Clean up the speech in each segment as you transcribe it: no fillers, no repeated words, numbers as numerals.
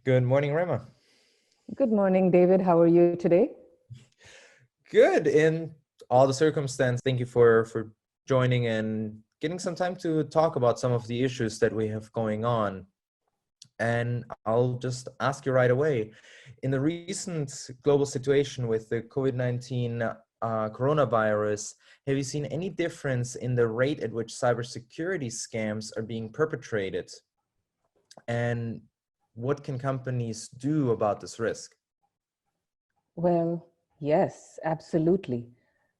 Good morning, Rema. Good morning, David. How are you today? Good in all the circumstance. Thank you for joining and getting some time to talk about some of the issues that we have going on. And I'll just ask you right away. In the recent global situation with the COVID-19 coronavirus, have you seen any difference in the rate at which cybersecurity scams are being perpetrated? And what can companies do about this risk? Well, yes, absolutely.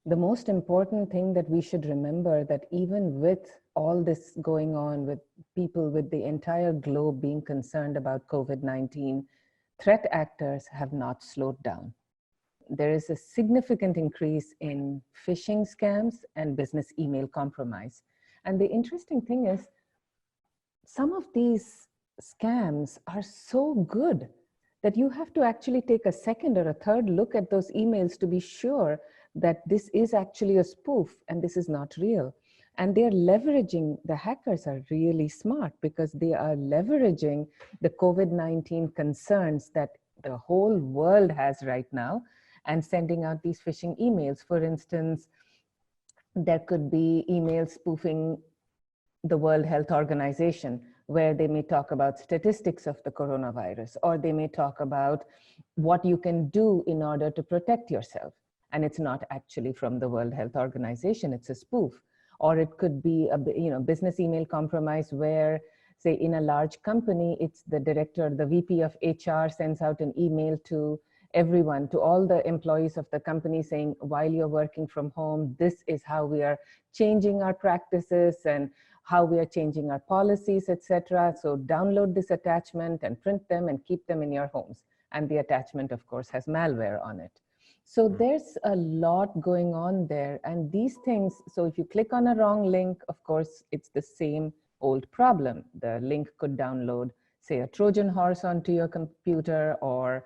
The most important thing that we should remember that even with all this going on, with people with the entire globe being concerned about COVID-19, threat actors have not slowed down. There is a significant increase in phishing scams and business email compromise. And the interesting thing is, some of these scams are so good that you have to actually take a second or a third look at those emails to be sure that this is actually a spoof and this is not real. And they're leveraging, the hackers are really smart because they are leveraging the COVID-19 concerns that the whole world has right now and sending out these phishing emails. For instance, there could be emails spoofing the World Health Organization, where they may talk about statistics of the coronavirus, or they may talk about what you can do in order to protect yourself. And it's not actually from the World Health Organization, it's a spoof. Or it could be a business email compromise where, say, in a large company, it's the director, the VP of HR sends out an email to everyone, to all the employees of the company saying, while you're working from home, this is how we are changing our practices and how we are changing our policies, etc. So download this attachment and print them and keep them in your homes. And the attachment, of course, has malware on it. So there's a lot going on there. And these things, so if you click on a wrong link, of course, it's the same old problem. The link could download, say, a Trojan horse onto your computer, or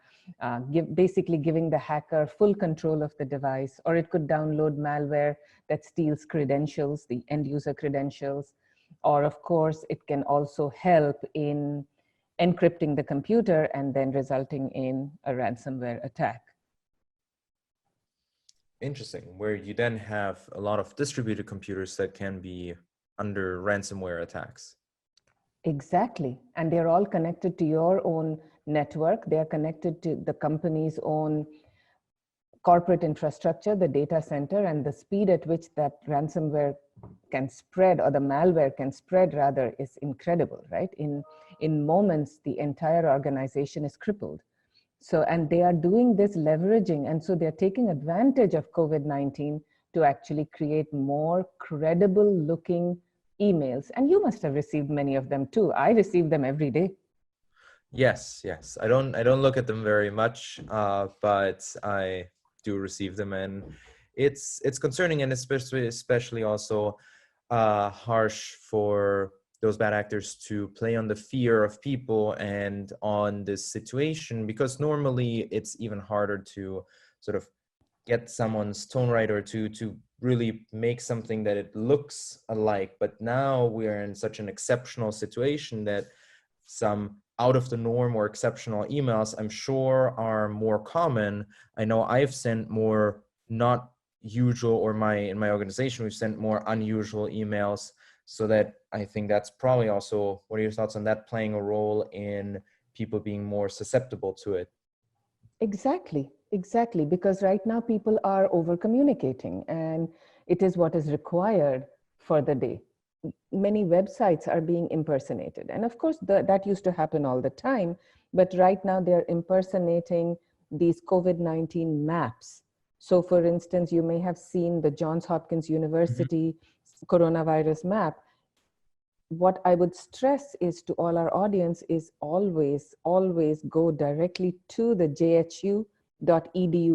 basically giving the hacker full control of the device, or it could download malware that steals credentials, the end user credentials. Or of course, it can also help in encrypting the computer and then resulting in a ransomware attack. Interesting, where you then have a lot of distributed computers that can be under ransomware attacks. Exactly. And they're all connected to your own network. They're connected to the company's own corporate infrastructure, the data center, and the speed at which that ransomware can spread, or the malware can spread rather, is incredible, right? In moments, the entire organization is crippled. So, and they are doing this leveraging, and so they're taking advantage of COVID-19 to actually create more credible looking emails. And you must have received many of them too. I receive them every day. Yes. I don't look at them very much, but I do receive them, and it's concerning, and especially also harsh for those bad actors to play on the fear of people and on this situation, because normally it's even harder to sort of get someone's tone right, or to really make something that it looks alike. But now we're in such an exceptional situation that some out of the norm or exceptional emails, I'm sure, are more common. I know I've sent more not usual, or in my organization, we've sent more unusual emails. So that, I think that's probably also, what are your thoughts on that playing a role in people being more susceptible to it? Exactly, because right now people are over communicating, and it is what is required for the day. Many websites are being impersonated. And of course, that used to happen all the time. But right now, they're impersonating these COVID-19 maps. So for instance, you may have seen the Johns Hopkins University coronavirus map. What I would stress is to all our audience is always go directly to the jhu.edu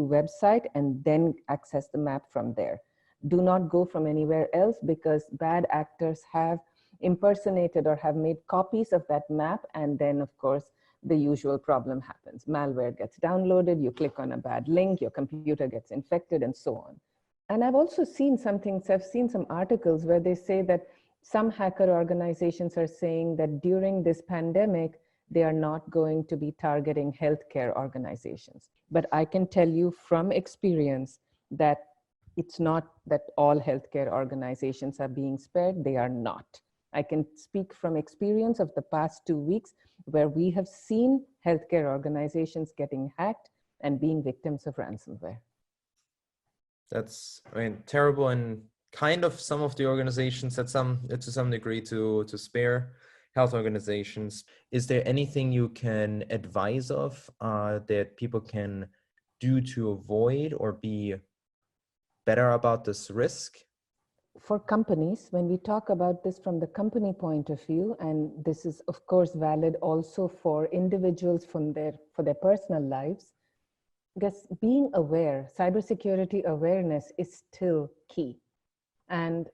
website and then access the map from there. Do not go from anywhere else, because bad actors have impersonated or have made copies of that map. And then, of course, the usual problem happens. Malware gets downloaded, you click on a bad link, your computer gets infected, and so on. And I've also seen I've seen some articles where they say that some hacker organizations are saying that during this pandemic, they are not going to be targeting healthcare organizations. But I can tell you from experience that it's not that all healthcare organizations are being spared. They are not. I can speak from experience of the past 2 weeks where we have seen healthcare organizations getting hacked and being victims of ransomware. That's, I mean, terrible, and kind of some of the organizations to some degree to spare health organizations. Is there anything you can advise of that people can do to avoid or be better about this risk? For companies, when we talk about this from the company point of view, and this is of course valid also for individuals for their personal lives, I guess being aware, cybersecurity awareness is still key. And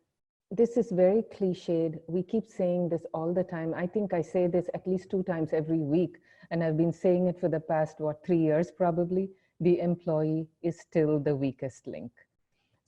this is very cliched. We keep saying this all the time. I think I say this at least 2 times every week, and I've been saying it for the past, 3 years probably. The employee is still the weakest link.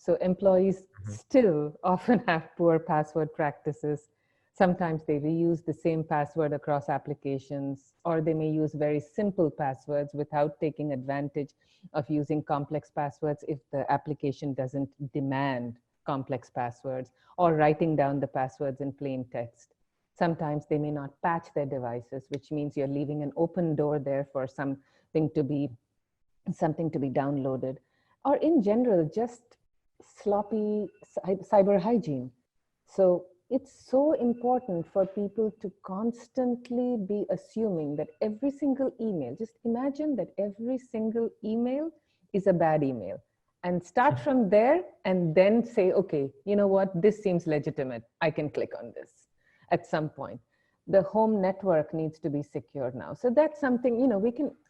So employees still often have poor password practices. Sometimes they reuse the same password across applications, or they may use very simple passwords without taking advantage of using complex passwords if the application doesn't demand complex passwords, or writing down the passwords in plain text. Sometimes they may not patch their devices, which means you're leaving an open door there for something to be downloaded, or in general, just sloppy cyber hygiene. So it's so important for people to constantly be assuming that every single email, just imagine that every single email is a bad email, and start from there and then say, okay, you know what, this seems legitimate. I can click on this at some point. The home network needs to be secure now. So that's something,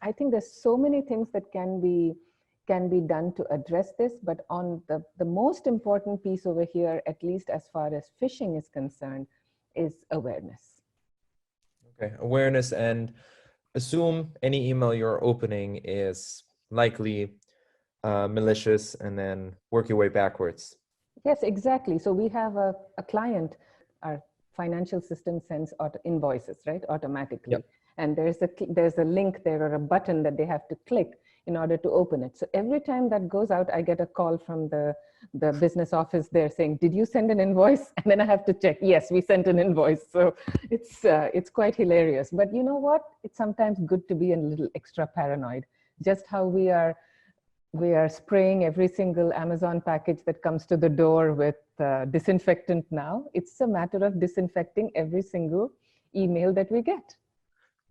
I think there's so many things that can be done to address this, but on the most important piece over here, at least as far as phishing is concerned, is awareness. Okay, awareness, and assume any email you're opening is likely malicious, and then work your way backwards. Yes, exactly. So we have a client, our financial system sends invoices, right, automatically. Yep. And there's a link there or a button that they have to click in order to open it. So every time that goes out, I get a call from the business office there saying, did you send an invoice? And then I have to check, yes, we sent an invoice. So it's quite hilarious. But you know what? It's sometimes good to be a little extra paranoid. Just how we are spraying every single Amazon package that comes to the door with disinfectant now. It's a matter of disinfecting every single email that we get.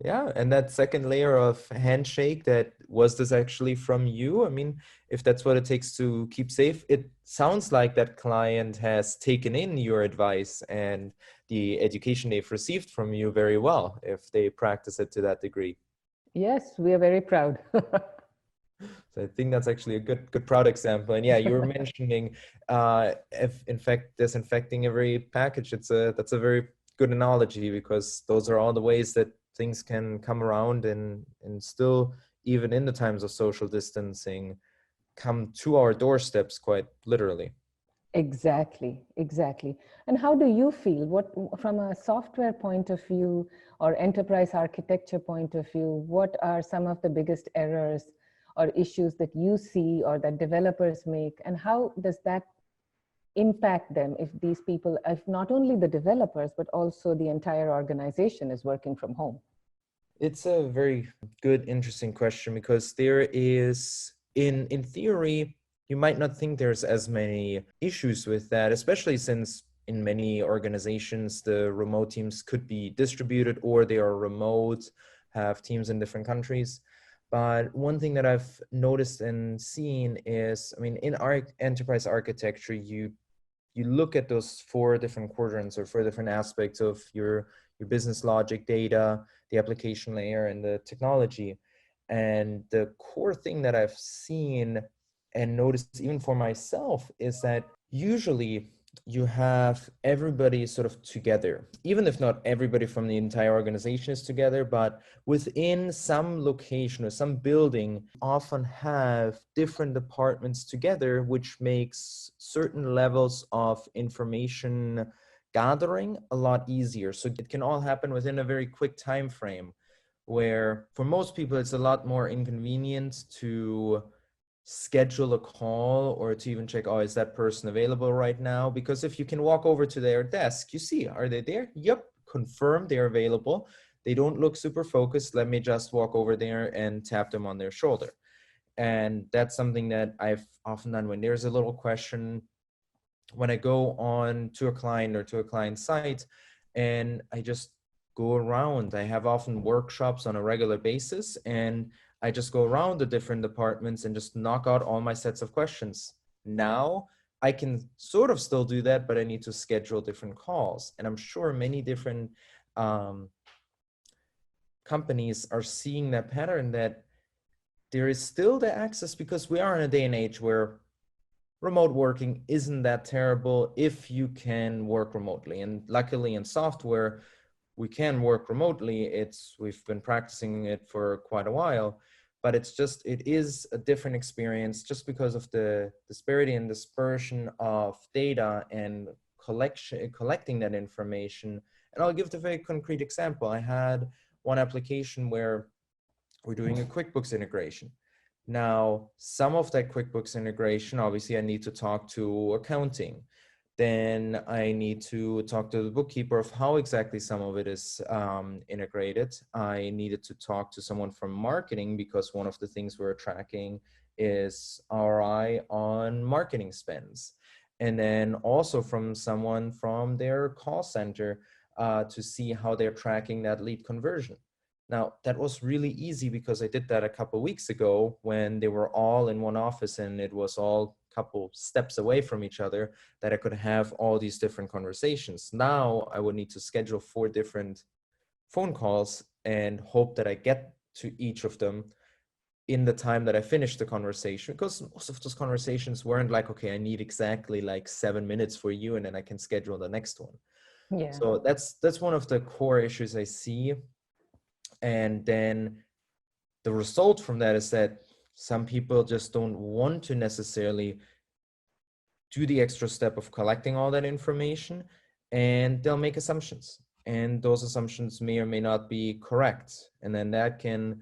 Yeah, and that second layer of handshake, that was this actually from you? I mean, if that's what it takes to keep safe, it sounds like that client has taken in your advice and the education they've received from you very well, if they practice it to that degree. Yes, we are very proud. So I think that's actually a good proud example. And yeah, you were mentioning if in fact disinfecting every package. That's a very good analogy, because those are all the ways that things can come around and still, even in the times of social distancing, come to our doorsteps quite literally. Exactly. And how do you feel? What, from a software point of view or enterprise architecture point of view, what are some of the biggest errors or issues that you see or that developers make? And how does that impact them if these people, if not only the developers, but also the entire organization is working from home? It's a very good, interesting question, because there is, in theory, you might not think there's as many issues with that, especially since in many organizations, the remote teams could be distributed, or they are remote, have teams in different countries. But one thing that I've noticed and seen is, I mean, in our enterprise architecture, you look at those 4 different quadrants, or 4 different aspects of your business logic, data, the application layer, and the technology. And the core thing that I've seen and noticed even for myself is that usually you have everybody sort of together, even if not everybody from the entire organization is together, but within some location or some building, often have different departments together, which makes certain levels of information gathering a lot easier. So it can all happen within a very quick time frame, where for most people it's a lot more inconvenient to schedule a call or to even check, oh, is that person available right now? Because if you can walk over to their desk, you see, are they there? Yep, confirm they're available. They don't look super focused. Let me just walk over there and tap them on their shoulder. And that's something that I've often done when there's a little question, when I go on to a client or to a client site, and I just go around. I have often workshops on a regular basis, and I just go around the different departments and just knock out all my sets of questions. Now I can sort of still do that, but I need to schedule different calls. And I'm sure many different um, companies are seeing that pattern, that there is still the access, because we are in a day and age where remote working isn't that terrible if you can work remotely. And luckily in software, we can work remotely. We've been practicing it for quite a while, but it is a different experience just because of the disparity and dispersion of data and collecting that information. And I'll give the very concrete example. I had one application where we're doing a QuickBooks integration. Now, some of that QuickBooks integration, obviously I need to talk to accounting. Then I need to talk to the bookkeeper of how exactly some of it is integrated. I needed to talk to someone from marketing, because one of the things we're tracking is ROI on marketing spends. And then also from someone from their call center to see how they're tracking that lead conversion. Now, that was really easy because I did that a couple of weeks ago when they were all in one office and it was all a couple steps away from each other, that I could have all these different conversations. Now I would need to schedule 4 different phone calls and hope that I get to each of them in the time that I finished the conversation, because most of those conversations weren't like, okay, I need exactly like 7 minutes for you and then I can schedule the next one. Yeah. So that's one of the core issues I see. And then the result from that is that some people just don't want to necessarily do the extra step of collecting all that information, and they'll make assumptions. And those assumptions may or may not be correct. And then that can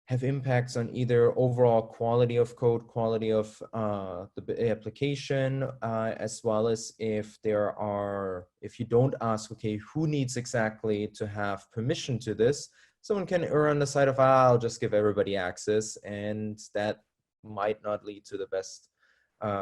have impacts on either overall quality of code, quality of the application, as well as if you don't ask, okay, who needs exactly to have permission to this? Someone can err on the side of, I'll just give everybody access, and that might not lead to the best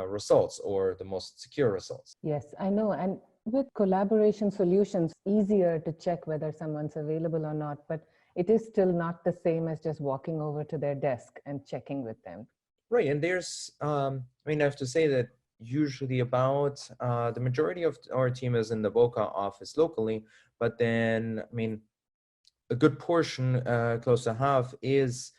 results or the most secure results. Yes, I know. And with collaboration solutions, easier to check whether someone's available or not, but it is still not the same as just walking over to their desk and checking with them. Right, and there's, I have to say that usually about the majority of our team is in the Boca office locally, but then, a good portion, close to half, is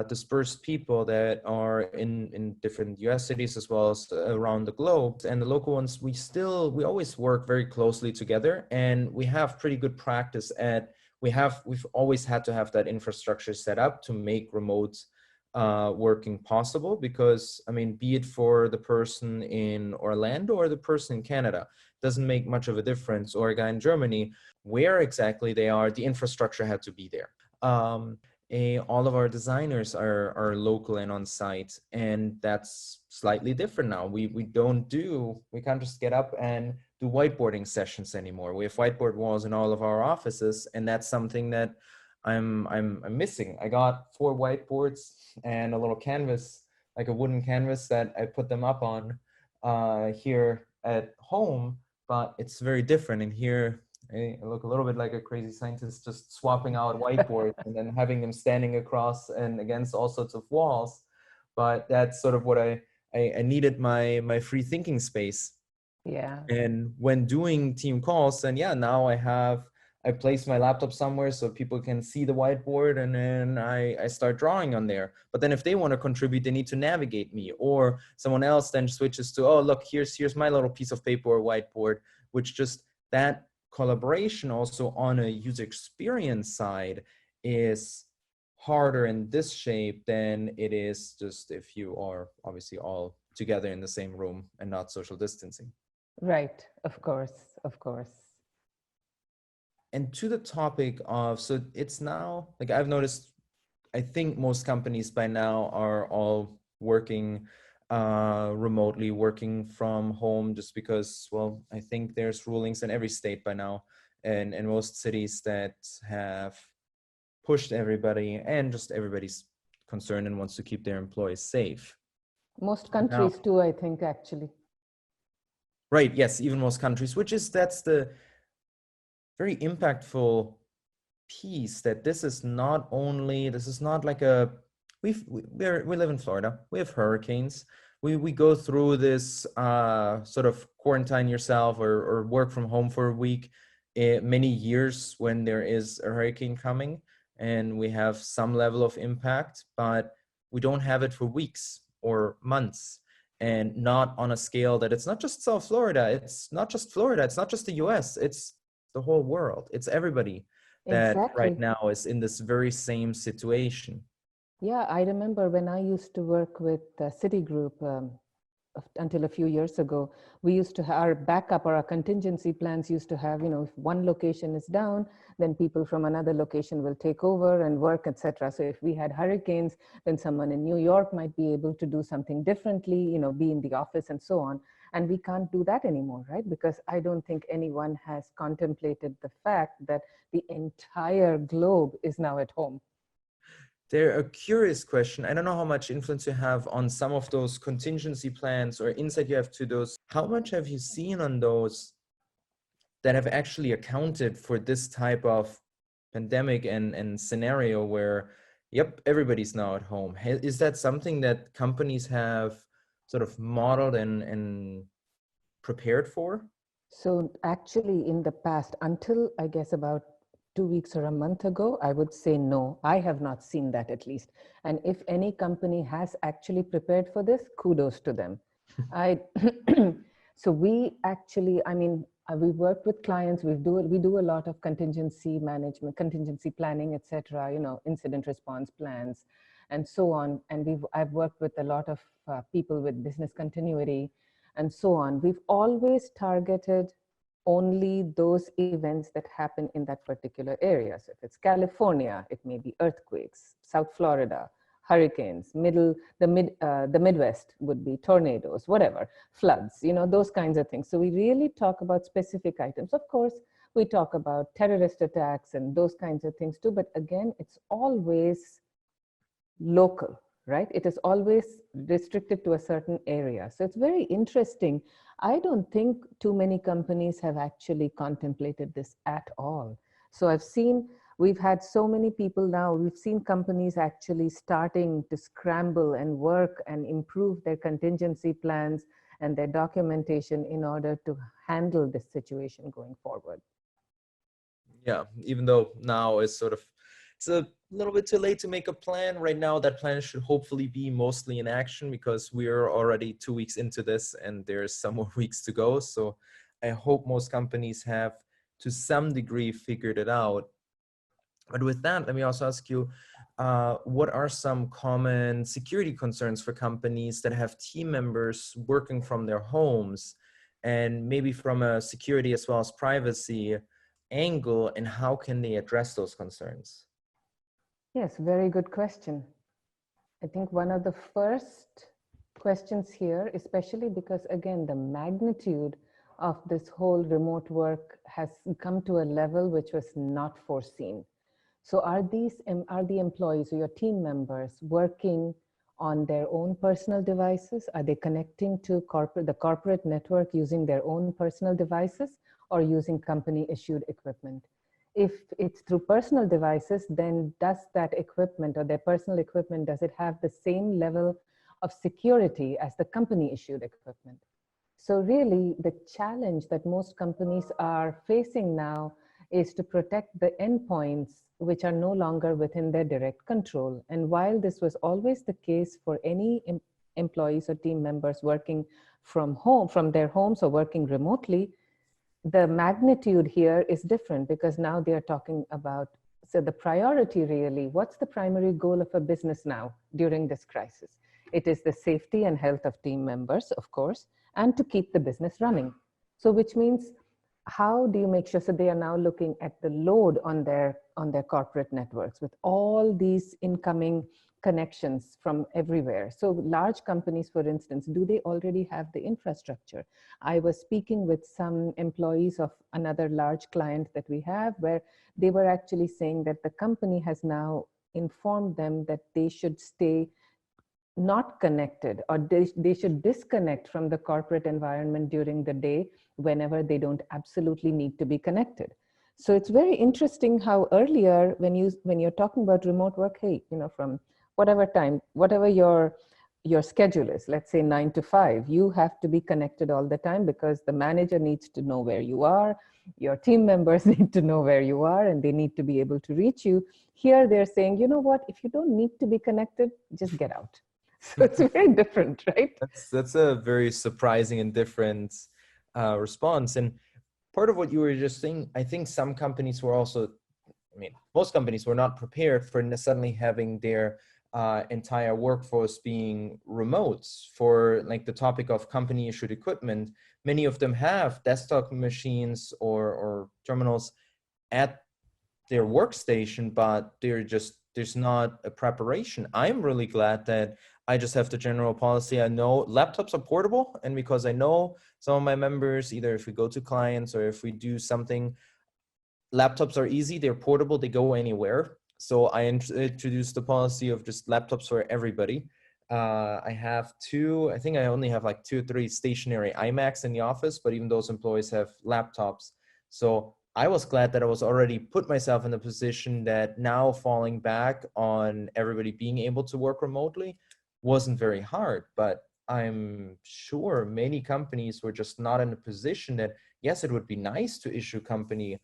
dispersed people that are in different US cities as well as around the globe. And the local ones, we always work very closely together, and we have pretty good practice we've always had to have that infrastructure set up to make remote working possible, because be it for the person in Orlando or the person in Canada, doesn't make much of a difference, or a guy in Germany, where exactly they are, the infrastructure had to be there. All of our designers are local and on site, and that's slightly different now. We can't just get up and do whiteboarding sessions anymore. We have whiteboard walls in all of our offices, and that's something that I'm missing. I got 4 whiteboards and a little canvas, like a wooden canvas that I put them up on here at home, but it's very different. And here I look a little bit like a crazy scientist, just swapping out whiteboards and then having them standing across and against all sorts of walls. But that's sort of what I needed my free thinking space. Yeah. And when doing team calls, then now I place my laptop somewhere so people can see the whiteboard, and then I start drawing on there. But then if they want to contribute, they need to navigate me, or someone else then switches to, oh, look, here's my little piece of paper or whiteboard, which just that collaboration also on a user experience side is harder in this shape than it is just if you are obviously all together in the same room and not social distancing. Right. Of course. Of course. And to the topic of, so it's now, like I've noticed, I think most companies by now are all working remotely, working from home, just because, well, I think there's rulings in every state by now, and in most cities that have pushed everybody, and just everybody's concerned and wants to keep their employees safe. Most Now, countries too, I think, actually. right, yes, even most countries, that's the very impactful piece, that this is not like a, we live in Florida, we have hurricanes, we go through this sort of quarantine yourself, or work from home for a week, many years when there is a hurricane coming, and we have some level of impact, but we don't have it for weeks or months, and not on a scale that, it's not just South Florida, it's not just Florida, it's not just the US, it's the whole world, it's everybody that right Exactly. now is in this very same situation. Yeah, I remember when I used to work with Citigroup until a few years ago, we used to have our backup or our contingency plans used to have, if one location is down, then people from another location will take over and work, etc. So if we had hurricanes, then someone in New York might be able to do something differently, be in the office and so on. And we can't do that anymore, right? Because I don't think anyone has contemplated the fact that the entire globe is now at home. They're a curious question. I don't know how much influence you have on some of those contingency plans or insight you have to those. How much have you seen on those that have actually accounted for this type of pandemic and scenario where, yep, everybody's now at home? Is that something that companies have sort of modeled and prepared for? So actually in the past, until I guess about 2 weeks or a month ago, I would say no, I have not seen that at least. And if any company has actually prepared for this, kudos to them. I so we actually, we work with clients. We do a lot of contingency management, contingency planning, etc. Incident response plans, and so on. And I've worked with a lot of people with business continuity, and so on. We've always targeted only those events that happen in that particular area. So if it's California, it may be earthquakes. South Florida, hurricanes. The Midwest would be tornadoes, whatever, floods, those kinds of things. So we really talk about specific items. Of course, we talk about terrorist attacks and those kinds of things too, but again, it's always local, right? It is always restricted to a certain area. So it's very interesting. I don't think too many companies have actually contemplated this at all. So we've had so many people now, we've seen companies actually starting to scramble and work and improve their contingency plans and their documentation in order to handle this situation going forward. Yeah, even though now it's a little bit too late to make a plan. Right now, that plan should hopefully be mostly in action, because we're already 2 weeks into this and there's some more weeks to go. So I hope most companies have to some degree figured it out. But with that, let me also ask you, what are some common security concerns for companies that have team members working from their homes, and maybe from a security as well as privacy angle, and how can they address those concerns? Yes, very good question. I think one of the first questions here, especially because again, the magnitude of this whole remote work has come to a level which was not foreseen. So are the employees or your team members working on their own personal devices? Are they connecting to the corporate network using their own personal devices, or using company issued equipment? If it's through personal devices, then does that equipment or their personal equipment, does it have the same level of security as the company issued equipment? So really the challenge that most companies are facing now is to protect the endpoints which are no longer within their direct control. And while this was always the case for any employees or team members working from home, from their homes, or working remotely, the magnitude here is different, because now they are talking about, so the priority really, what's the primary goal of a business now during this crisis? It is the safety and health of team members, of course, and to keep the business running. So which means how do you make sure, so they are now looking at the load on their corporate networks with all these incoming connections from everywhere. So large companies, for instance, do they already have the infrastructure? I was speaking with some employees of another large client that we have, where they were actually saying that the company has now informed them that they should stay not connected, or they should disconnect from the corporate environment during the day whenever they don't absolutely need to be connected. So it's very interesting how earlier, when you're talking about remote work, hey, from whatever time, whatever your schedule is, let's say 9 to 5, you have to be connected all the time because the manager needs to know where you are, your team members need to know where you are, and they need to be able to reach you. Here they're saying, you know what, if you don't need to be connected, just get out. So it's very different, right? That's a very surprising and different response. And part of what you were just saying, I think some companies were also, I mean, most companies were not prepared for suddenly having their entire workforce being remote. For like the topic of company issued equipment, many of them have desktop machines or terminals at their workstation, but there's not a preparation. I'm really glad that I just have the general policy. I know laptops are portable, and because I know some of my members, either if we go to clients or if we do something, laptops are easy, they're portable, they go anywhere. So I introduced the policy of just laptops for everybody. I have I think I only have like 2 or 3 stationary iMacs in the office, but even those employees have laptops. So I was glad that I was already put myself in a position that now falling back on everybody being able to work remotely wasn't very hard. But I'm sure many companies were just not in a position that, yes, it would be nice to issue company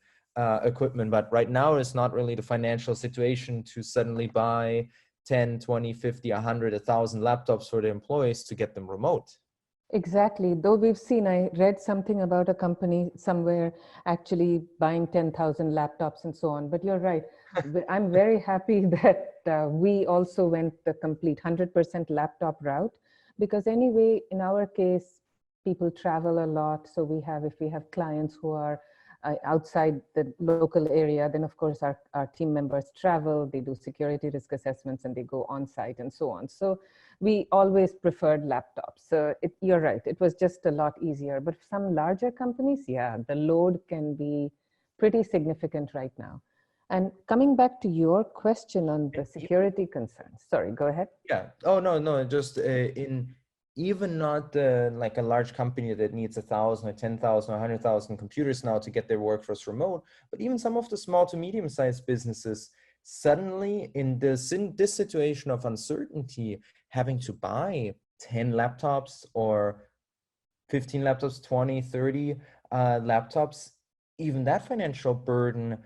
equipment, but right now it's not really the financial situation to suddenly buy 10, 20, 50, 100, 1,000 laptops for the employees to get them remote. Exactly. Though we've seen, I read something about a company somewhere actually buying 10,000 laptops and so on. But you're right. I'm very happy that we also went the complete 100% laptop route, because anyway, in our case, people travel a lot. So if we have clients who are outside the local area, then of course our team members travel, they do security risk assessments, and they go on site and so on. So we always preferred laptops. So you're right, it was just a lot easier. But some larger companies, yeah, the load can be pretty significant right now. And coming back to your question on the security concerns, sorry, go ahead. Yeah. Oh, no, just in even not like a large company that needs 1,000 or 10,000 or 100,000 computers now to get their workforce remote, but even some of the small to medium-sized businesses suddenly in this situation of uncertainty, having to buy 10 laptops or 15 laptops, 20, 30 laptops, even that financial burden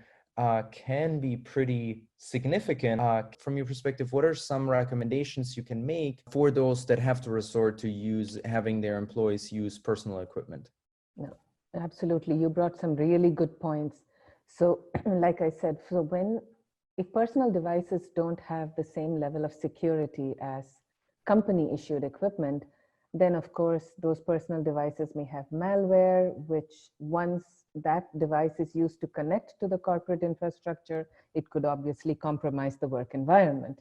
can be pretty significant. From your perspective, what are some recommendations you can make for those that have to resort to having their employees use personal equipment? No, absolutely. You brought some really good points. So like I said, if personal devices don't have the same level of security as company issued equipment, then of course those personal devices may have malware, which once that device is used to connect to the corporate infrastructure, it could obviously compromise the work environment.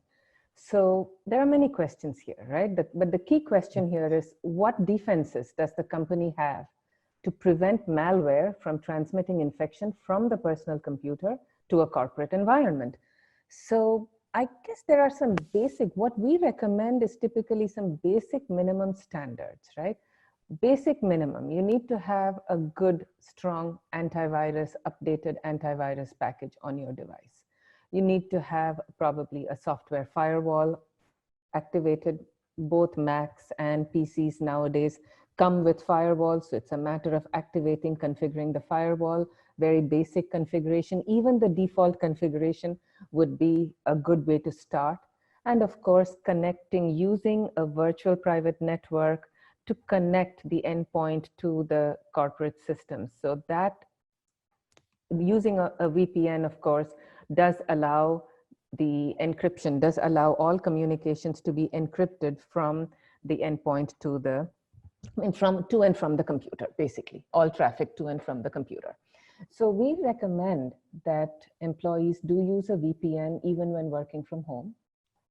So there are many questions here, right? But the key question here is, what defenses does the company have to prevent malware from transmitting infection from the personal computer to a corporate environment? So I guess there are some what we recommend is typically some basic minimum standards, right? Basic minimum, you need to have a good, strong updated antivirus package on your device. You need to have probably a software firewall activated. Both Macs and PCs nowadays come with firewalls. So it's a matter of activating, configuring the firewall, very basic configuration. Even the default configuration would be a good way to start. And of course, using a virtual private network to connect the endpoint to the corporate systems. So that using a VPN, of course, does allow the encryption, does allow all communications to be encrypted from the endpoint to and from the computer, basically, all traffic to and from the computer. So we recommend that employees do use a VPN even when working from home.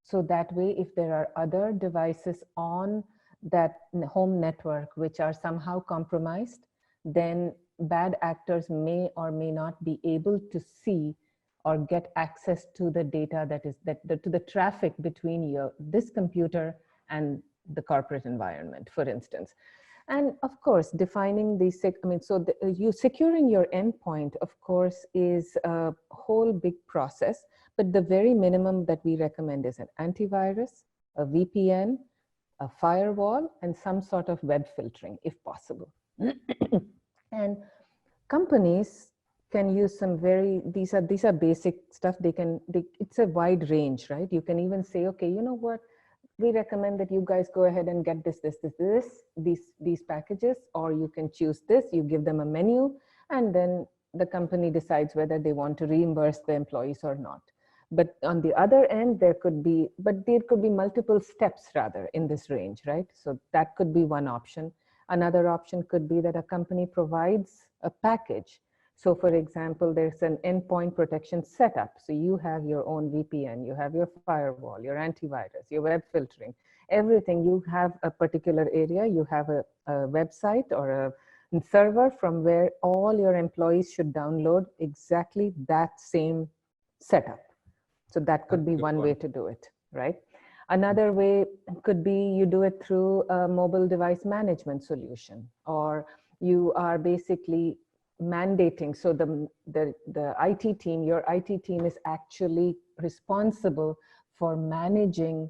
So that way, if there are other devices on that home network which are somehow compromised, then bad actors may or may not be able to see or get access to the data to the traffic between this computer and the corporate environment, for instance. And of course, defining the, you securing your endpoint, of course, is a whole big process, but the very minimum that we recommend is an antivirus, a VPN, a firewall, and some sort of web filtering, if possible. And companies can use some these are basic stuff. It's a wide range, right? You can even say, okay, you know what? We recommend that you guys go ahead and get these packages, or you can choose this. You give them a menu, and then the company decides whether they want to reimburse the employees or not. But on the other end, there could be multiple steps rather in this range, right? So that could be one option. Another option could be that a company provides a package. So for example, there's an endpoint protection setup. So you have your own VPN, you have your firewall, your antivirus, your web filtering, everything. You have a particular area, you have a website or a server from where all your employees should download exactly that same setup. So that could be one way to do it, right? Another way could be you do it through a mobile device management solution, or you are basically mandating. So the IT team, your IT team is actually responsible for managing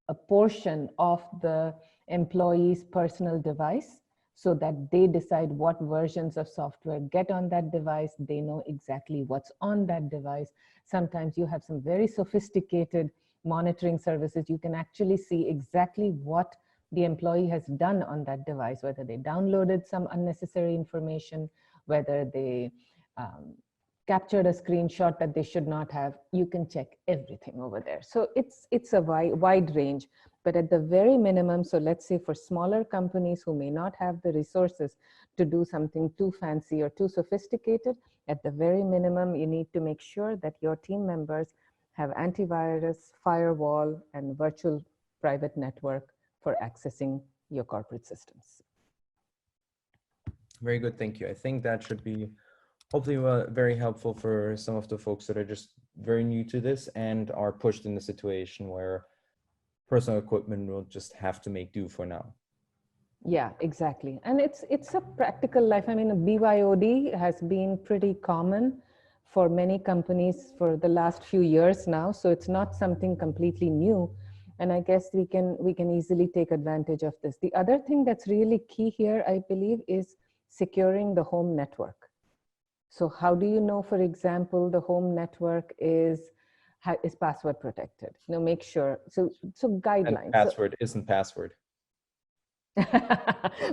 a portion of the employee's personal device, so that they decide what versions of software get on that device. They know exactly what's on that device. Sometimes you have some very sophisticated monitoring services. You can actually see exactly what the employee has done on that device, whether they downloaded some unnecessary information, whether they captured a screenshot that they should not have. You can check everything over there. So it's a wide range, but at the very minimum, so let's say for smaller companies who may not have the resources to do something too fancy or too sophisticated, at the very minimum, you need to make sure that your team members have antivirus, firewall, and virtual private network for accessing your corporate systems. Very good, thank you. I think that should be hopefully very helpful for some of the folks that are just very new to this and are pushed in the situation where personal equipment will just have to make do for now. Yeah, exactly. And it's a practical life. I mean, BYOD has been pretty common for many companies for the last few years now. So it's not something completely new. And I guess we can easily take advantage of this. The other thing that's really key here, I believe, is securing the home network. So how do you know, for example, the home network is password protected? You know, make sure. So guidelines. And password isn't password.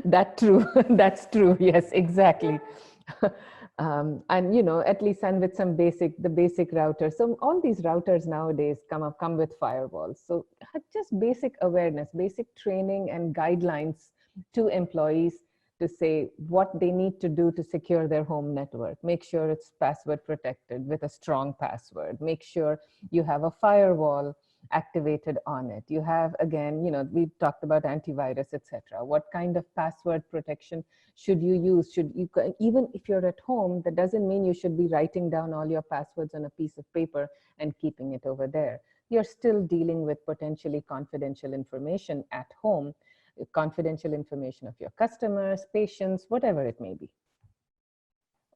That's true. That's true. Yes, exactly. And you know, at least, and with some the basic routers. So all these routers nowadays come with firewalls. So just basic awareness, basic training and guidelines to employees to say what they need to do to secure their home network. Make sure it's password protected with a strong password. Make sure you have a firewall activated on it. You have, again, you know, we've talked about antivirus, etc. What kind of password protection should you use? Even if you're at home, that doesn't mean you should be writing down all your passwords on a piece of paper and keeping it over there. You're still dealing with potentially confidential information at home, confidential information of your customers, patients, whatever it may be.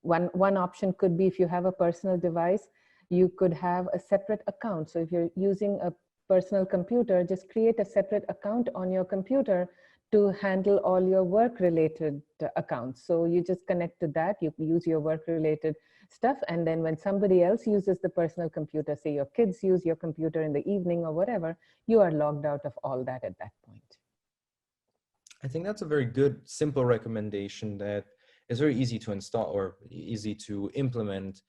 One option could be, if you have a personal device, you could have a separate account. So if you're using a personal computer, just create a separate account on your computer to handle all your work-related accounts. So you just connect to that, you use your work-related stuff, and then when somebody else uses the personal computer, say your kids use your computer in the evening or whatever, you are logged out of all that at that point. I think that's a very good, simple recommendation that is very easy to install or easy to implement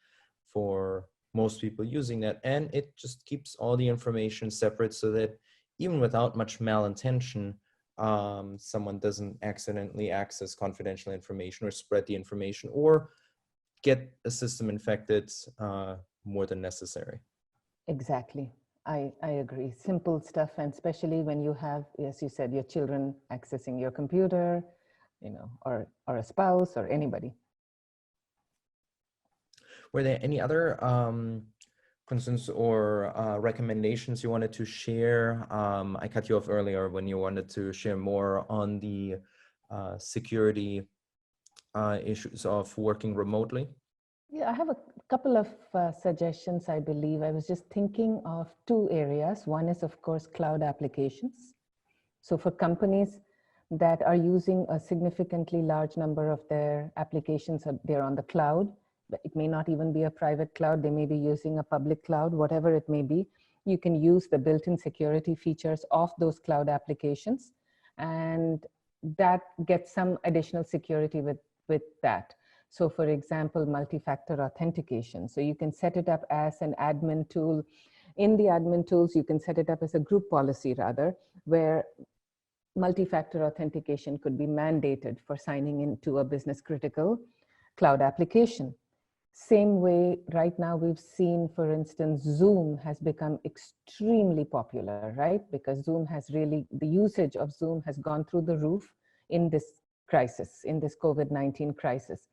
for most people using that. And it just keeps all the information separate so that even without much malintention, someone doesn't accidentally access confidential information or spread the information, or get a system infected more than necessary. Exactly. I agree. Simple stuff, and especially when you have, as you said, your children accessing your computer, or a spouse or anybody. Were there any other concerns or recommendations you wanted to share? I cut you off earlier when you wanted to share more on the security issues of working remotely. Yeah, I have a couple of suggestions, I believe. I was just thinking of two areas. One is, of course, cloud applications. So for companies that are using a significantly large number of their applications, they're on the cloud, but it may not even be a private cloud. They may be using a public cloud, whatever it may be. You can use the built-in security features of those cloud applications, and that gets some additional security with that. So for example, multi-factor authentication. So you can set it up as an admin tool. In the admin tools, you can set it up as a group policy rather, where multi-factor authentication could be mandated for signing into a business critical cloud application. Same way, right now we've seen, for instance, Zoom has become extremely popular, right? Because the usage of Zoom has gone through the roof in this crisis, in this COVID-19 crisis.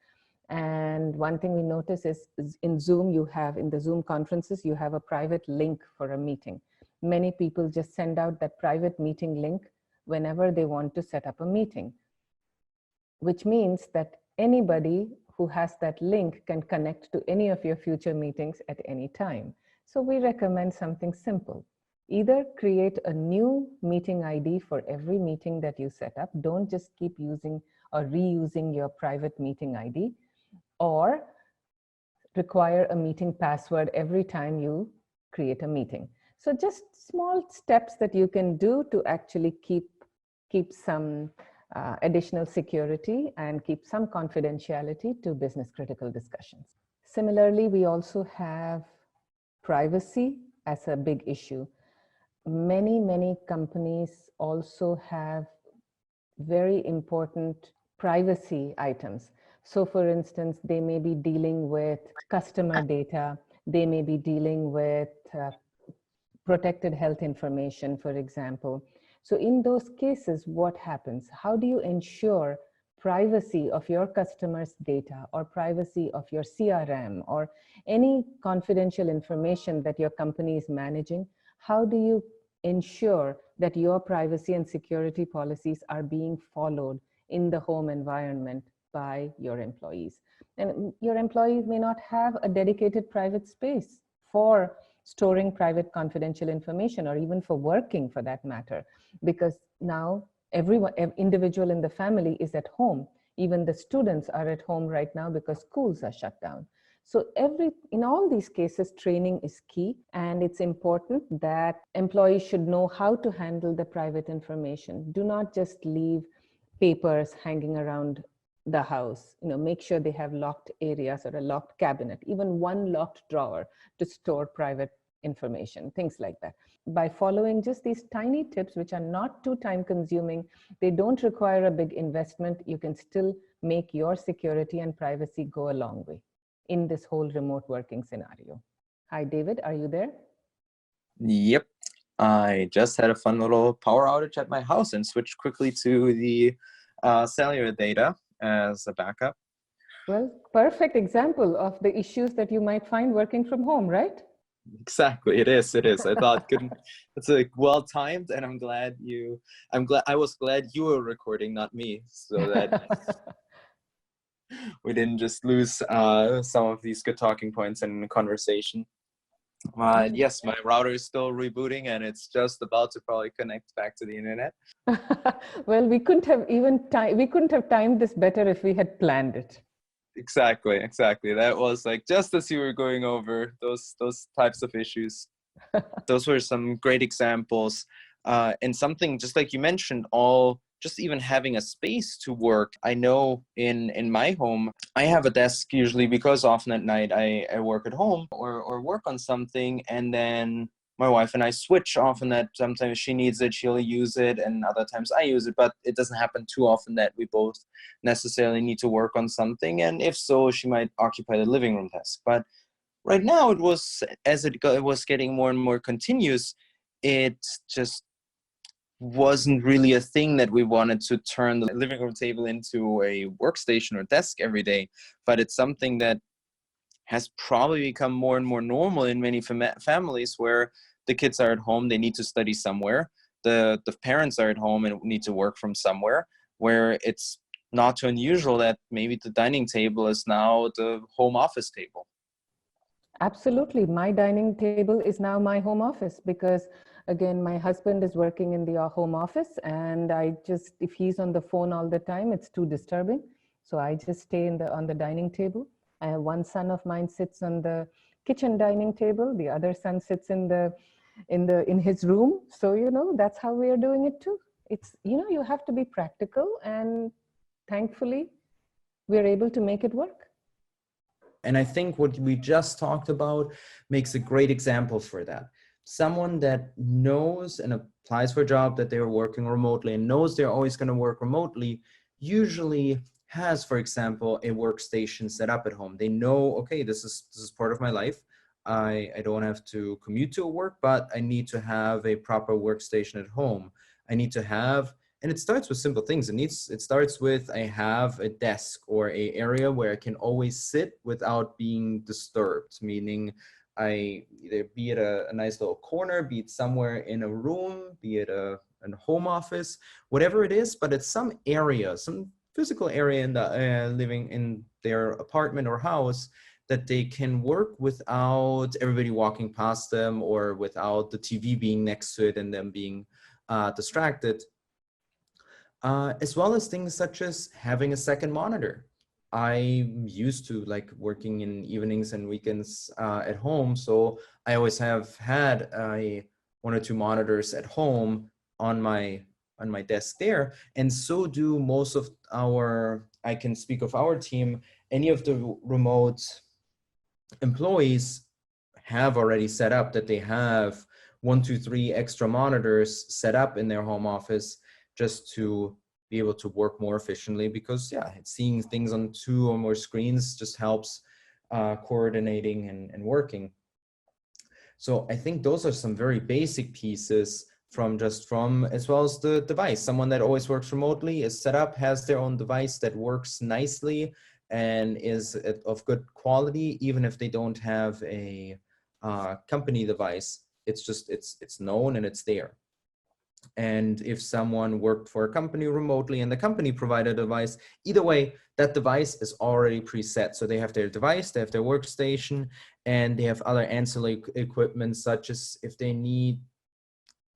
And one thing we notice is in Zoom, in the Zoom conferences, you have a private link for a meeting. Many people just send out that private meeting link whenever they want to set up a meeting, which means that anybody who has that link can connect to any of your future meetings at any time. So we recommend something simple. Either create a new meeting ID for every meeting that you set up. Don't just keep using or reusing your private meeting ID, or require a meeting password every time you create a meeting. So just small steps that you can do to actually keep some additional security and keep some confidentiality to business critical discussions. Similarly, we also have privacy as a big issue. Many companies also have very important privacy items. So for instance, they may be dealing with customer data, they may be dealing with protected health information, for example. So in those cases, what happens? How do you ensure privacy of your customers' data, or privacy of your CRM, or any confidential information that your company is managing? How do you ensure that your privacy and security policies are being followed in the home environment by your employees? And your employees may not have a dedicated private space for storing private confidential information, or even for working for that matter, because now every individual in the family is at home. Even the students are at home right now because schools are shut down. So in all these cases, training is key, and it's important that employees should know how to handle the private information. Do not just leave papers hanging around the house. Make sure they have locked areas or a locked cabinet, even one locked drawer to store private information, things like that. By following just these tiny tips, which are not too time consuming, they don't require a big investment, you can still make your security and privacy go a long way in this whole remote working scenario. Hi, David, are you there? Yep. I just had a fun little power outage at my house and switched quickly to the cellular data as a backup. Well, perfect example of the issues that you might find working from home, right? Exactly, it is. I thought it's well timed, and I was glad you were recording, not me, so that we didn't just lose some of these good talking points in the conversation. Yes, my router is still rebooting, and it's just about to probably connect back to the internet. Well, we couldn't have timed this better if we had planned it. Exactly. That was like just as you were going over those types of issues. Those were some great examples, and something just like you mentioned, just even having a space to work. I know in my home, I have a desk usually because often at night I work at home or work on something, and then my wife and I switch often, that sometimes she needs it, she'll use it, and other times I use it, but it doesn't happen too often that we both necessarily need to work on something. And if so, she might occupy the living room desk. But right now it was, as it was getting more and more continuous, it just wasn't really a thing that we wanted to turn the living room table into a workstation or desk every day. But it's something that has probably become more and more normal in many families, where the kids are at home, they need to study somewhere. The parents are at home and need to work from somewhere, where it's not too unusual that maybe the dining table is now the home office table. Absolutely. My dining table is now my home office because, again, my husband is working in the home office, and if he's on the phone all the time, it's too disturbing. So I just stay on the dining table. One son of mine sits on the kitchen dining table. The other son sits in his room. So, that's how we are doing it too. It's, you have to be practical, and thankfully we're able to make it work. And I think what we just talked about makes a great example for that. Someone that knows and applies for a job that they're working remotely and knows they're always going to work remotely usually has, for example, a workstation set up at home. They know, okay, this is part of my life. I don't have to commute to work, but I need to have a proper workstation at home. I need to have, and it starts with simple things. It starts with, I have a desk or a area where I can always sit without being disturbed, meaning I either be it a nice little corner, be it somewhere in a room, be it a home office, whatever it is, but it's some area, some physical area in the living in their apartment or house that they can work without everybody walking past them or without the TV being next to it and them being distracted. As well as things such as having a second monitor. I'm used to like working in evenings and weekends at home, so I always have had one or two monitors at home on my desk there, and so do most of I can speak of our team. Any of the remote employees have already set up that they have 1, 2, 3 extra monitors set up in their home office just to be able to work more efficiently, because seeing things on 2 or more screens just helps coordinating and working. So I think those are some very basic pieces from as well as the device. Someone that always works remotely is set up, has their own device that works nicely and is of good quality, even if they don't have a company device. It's just, it's known and it's there. And if someone worked for a company remotely and the company provided a device, either way, that device is already preset. So they have their device, they have their workstation, and they have other ancillary equipment, such as if they need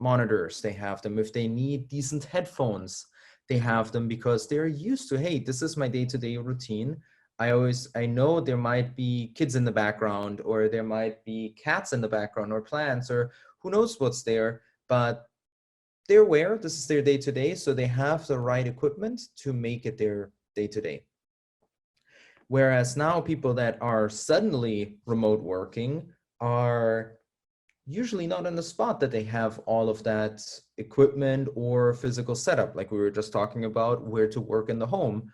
monitors, they have them. If they need decent headphones, they have them, because they're used to, hey, this is my day-to-day routine. I know there might be kids in the background, or there might be cats in the background, or plants, or who knows what's there, but they're aware this is their day-to-day, so they have the right equipment to make it their day-to-day. Whereas now people that are suddenly remote working are usually not in the spot that they have all of that equipment or physical setup, like we were just talking about, where to work in the home.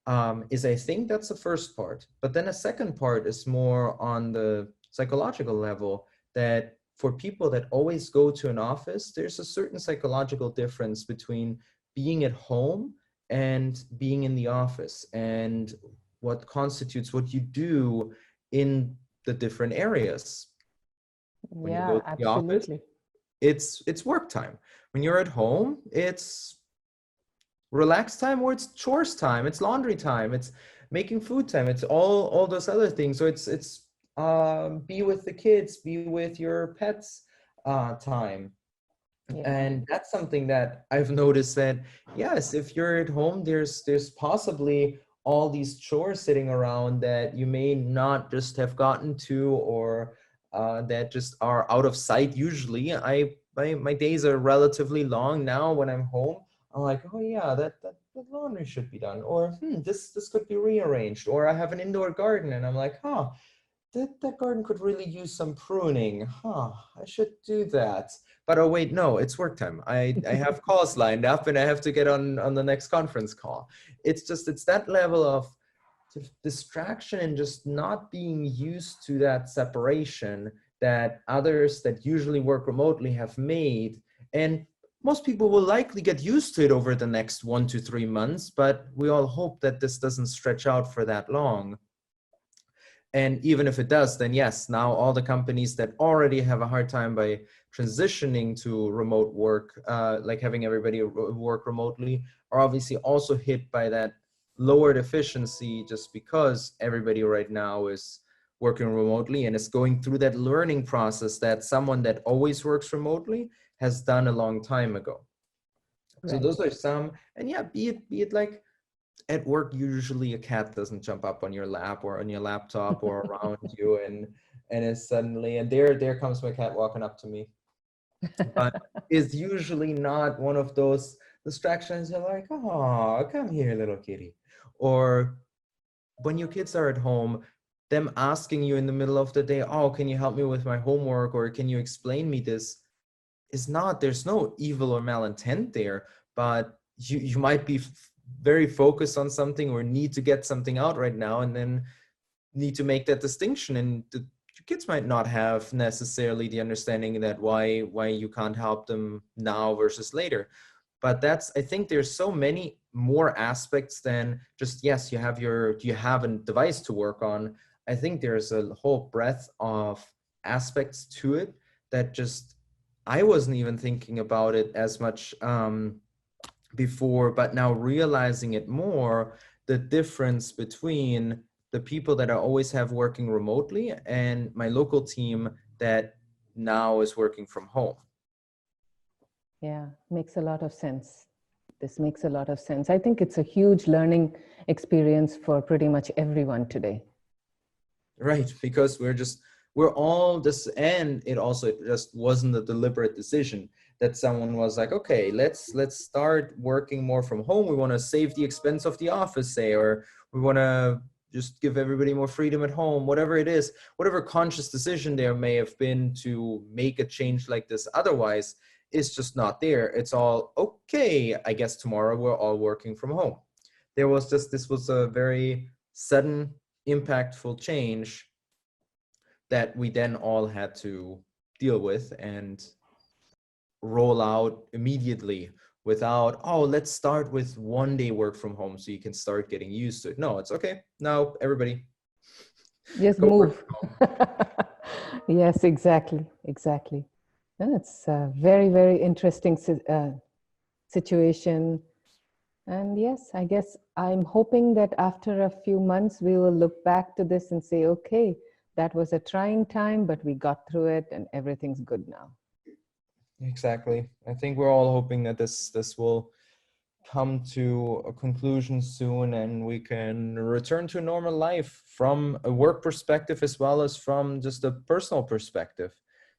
I think that's the first part. But then a second part is more on the psychological level, that for people that always go to an office, there's a certain psychological difference between being at home and being in the office, and what constitutes what you do in the different areas. When you go to the office, Absolutely. it's work time. When you're at home, it's relax time, or it's chores time, it's laundry time, it's making food time, it's all those other things. So it's be with the kids, be with your pets time. And that's something that I've noticed, that yes, if you're at home, there's possibly all these chores sitting around that you may not just have gotten to, or that just are out of sight. Usually my days are relatively long now. When I'm home, I'm like, oh yeah, that laundry should be done, or this could be rearranged, or I have an indoor garden and I'm like, that garden could really use some pruning. Huh, I should do that. But oh wait, no, it's work time. I have calls lined up and I have to get on the next conference call. It's that level of sort of distraction and just not being used to that separation that others that usually work remotely have made. And most people will likely get used to it over the next 1 to 3 months, but we all hope that this doesn't stretch out for that long. And even if it does, then yes, now all the companies that already have a hard time by transitioning to remote work, like having everybody work remotely, are obviously also hit by that lowered efficiency just because everybody right now is working remotely and is going through that learning process that someone that always works remotely has done a long time ago. So Right. those are some, and yeah, be it like at work, usually a cat doesn't jump up on your lap or on your laptop or around you and is suddenly, and there comes my cat walking up to me. But it's usually not one of those distractions. You're like, oh, come here, little kitty. Or when your kids are at home, them asking you in the middle of the day, oh, can you help me with my homework? Or can you explain me this? Is not, there's no evil or malintent there, but you might be very focused on something or need to get something out right now and then need to make that distinction, and the kids might not have necessarily the understanding that why you can't help them now versus later. But that's, I think there's so many more aspects than just, yes, you have a device to work on. I think there's a whole breadth of aspects to it that just, I wasn't even thinking about it as much before, but now realizing it more, the difference between the people that I always have working remotely and my local team that now is working from home. Yeah, makes a lot of sense. This makes a lot of sense. I think it's a huge learning experience for pretty much everyone today. Right, because we're all this, and it also just wasn't a deliberate decision that someone was like, okay, let's start working more from home. We want to save the expense of the office, say, or we want to just give everybody more freedom at home, whatever it is, whatever conscious decision there may have been to make a change like this otherwise is just not there. It's all, okay, I guess tomorrow we're all working from home. This was a very sudden, impactful change that we then all had to deal with and roll out immediately without, oh, let's start with 1 day work from home so you can start getting used to it. No, it's okay. Now everybody Just go move. work. Yes, exactly. It's a very, very interesting situation. And yes, I guess I'm hoping that after a few months, we will look back to this and say, okay, that was a trying time, but we got through it and everything's good now. Exactly. I think we're all hoping that this will come to a conclusion soon and we can return to normal life from a work perspective as well as from just a personal perspective.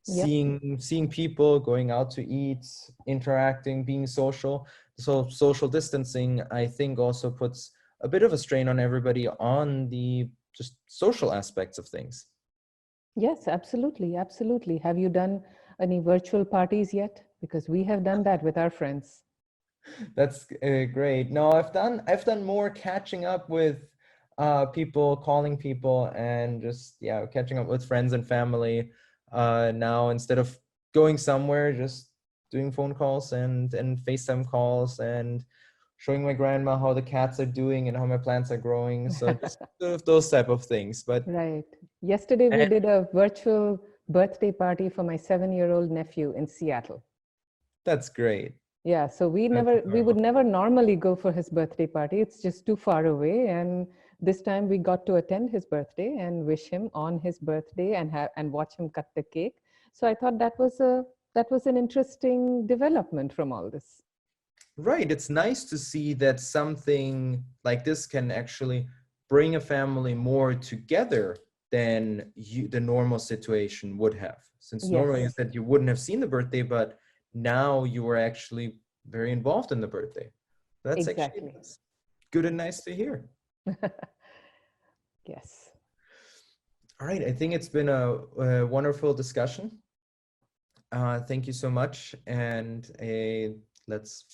Yep. Seeing people, going out to eat, interacting, being social. So social distancing, I think, also puts a bit of a strain on everybody on the just social aspects of things. Yes, absolutely. Absolutely. Have you done any virtual parties yet? Because we have done that with our friends. That's great. No, I've done more catching up with people, calling people, and just catching up with friends and family. Now instead of going somewhere, just doing phone calls and FaceTime calls and showing my grandma how the cats are doing and how my plants are growing. So just sort of those type of things. But Right. Yesterday, we and did a virtual birthday party for my 7-year-old nephew in Seattle. that's great. Yeah, so we That's would adorable. never normally go for his birthday party. It's just too far away. And this time we got to attend his birthday and wish him on his birthday and watch him cut the cake. So I thought that was an interesting development from all this. Right. It's nice to see that something like this can actually bring a family more together than the normal situation would have. Since normally you Yes, said you wouldn't have seen the birthday, but now you were actually very involved in the birthday. That's actually exactly. good and nice to hear. Yes. All right, I think it's been a wonderful discussion. Thank you so much, and let's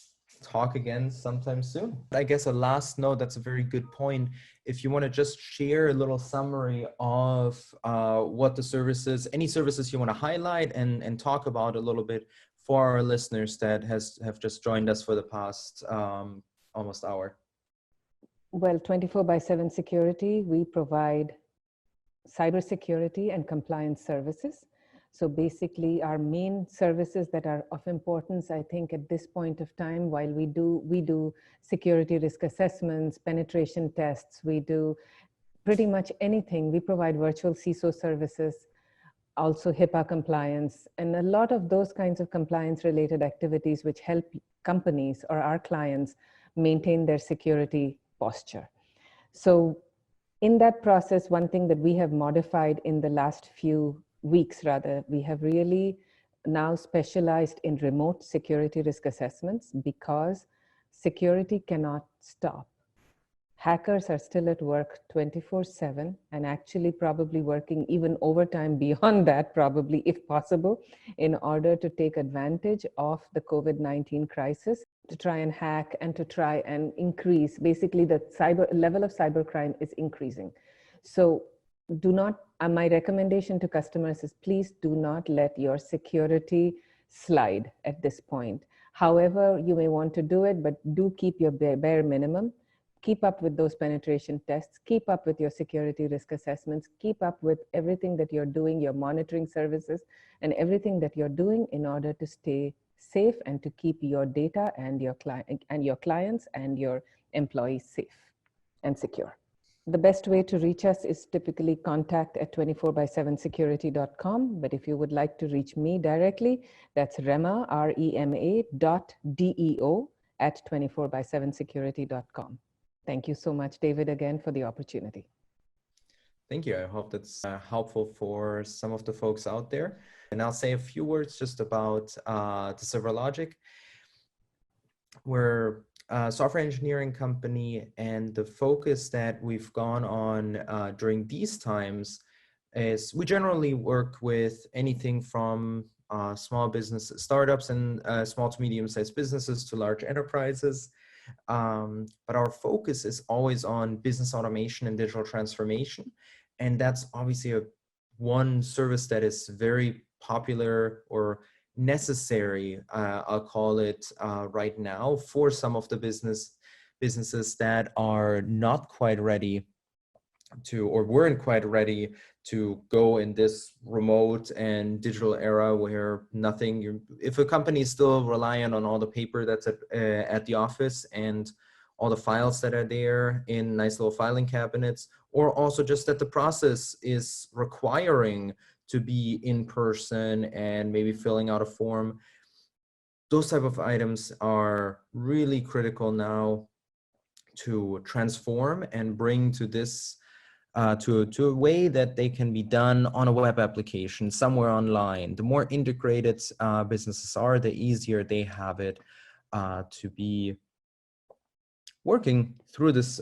talk again sometime soon. I guess a last note, that's a very good point. If you want to just share a little summary of what the services, any services you want to highlight and talk about a little bit for our listeners that have just joined us for the past almost hour. Well, 24/7 security, we provide cybersecurity and compliance services. So basically our main services that are of importance, I think at this point of time, while we do security risk assessments, penetration tests, we do pretty much anything. We provide virtual CISO services, also HIPAA compliance, and a lot of those kinds of compliance related activities which help companies or our clients maintain their security posture. So in that process, one thing that we have modified in the last few weeks, rather, we have really now specialized in remote security risk assessments because security cannot stop. Hackers are still at work 24/7 and actually probably working even overtime beyond that, probably if possible, in order to take advantage of the COVID-19 crisis, to try and hack and to try and increase. Basically, the level of cybercrime is increasing. So do not, my recommendation to customers is please do not let your security slide at this point. However, you may want to do it, but do keep your bare minimum. Keep up with those penetration tests, keep up with your security risk assessments, keep up with everything that you're doing, your monitoring services, and everything that you're doing in order to stay safe and to keep your data and your clients and your employees safe and secure. The best way to reach us is typically contact@24/7security.com. But if you would like to reach me directly, that's Rema, REMA.DEO@24/7security.com. Thank you so much, David, again for the opportunity. Thank you. I hope that's helpful for some of the folks out there. And I'll say a few words just about the SilverLogic. We're a software engineering company, and the focus that we've gone on during these times is we generally work with anything from small business startups and small to medium-sized businesses to large enterprises. But our focus is always on business automation and digital transformation. And that's obviously one service that is very popular or necessary, I'll call it right now, for some of the businesses that are not quite ready to, or weren't quite ready to go in this remote and digital era where if a company is still reliant on all the paper that's at the office and all the files that are there in nice little filing cabinets, or also just that the process is requiring to be in person and maybe filling out a form, those type of items are really critical now to transform and bring to this to a way that they can be done on a web application somewhere online. The more integrated businesses are, the easier they have it to be working through this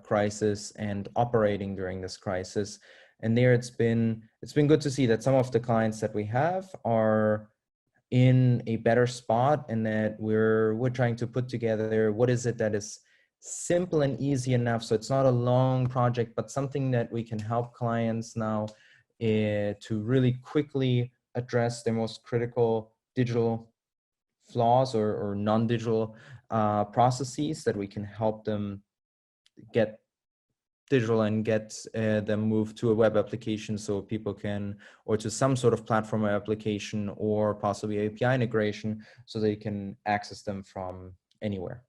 crisis and operating during this crisis. And there it's been good to see that some of the clients that we have are in a better spot, and that we're trying to put together what is it that is simple and easy enough, so it's not a long project, but something that we can help clients now to really quickly address their most critical digital flaws or non-digital processes, that we can help them get digital and get them moved to a web application so people can, or to some sort of platform application or possibly API integration so they can access them from anywhere.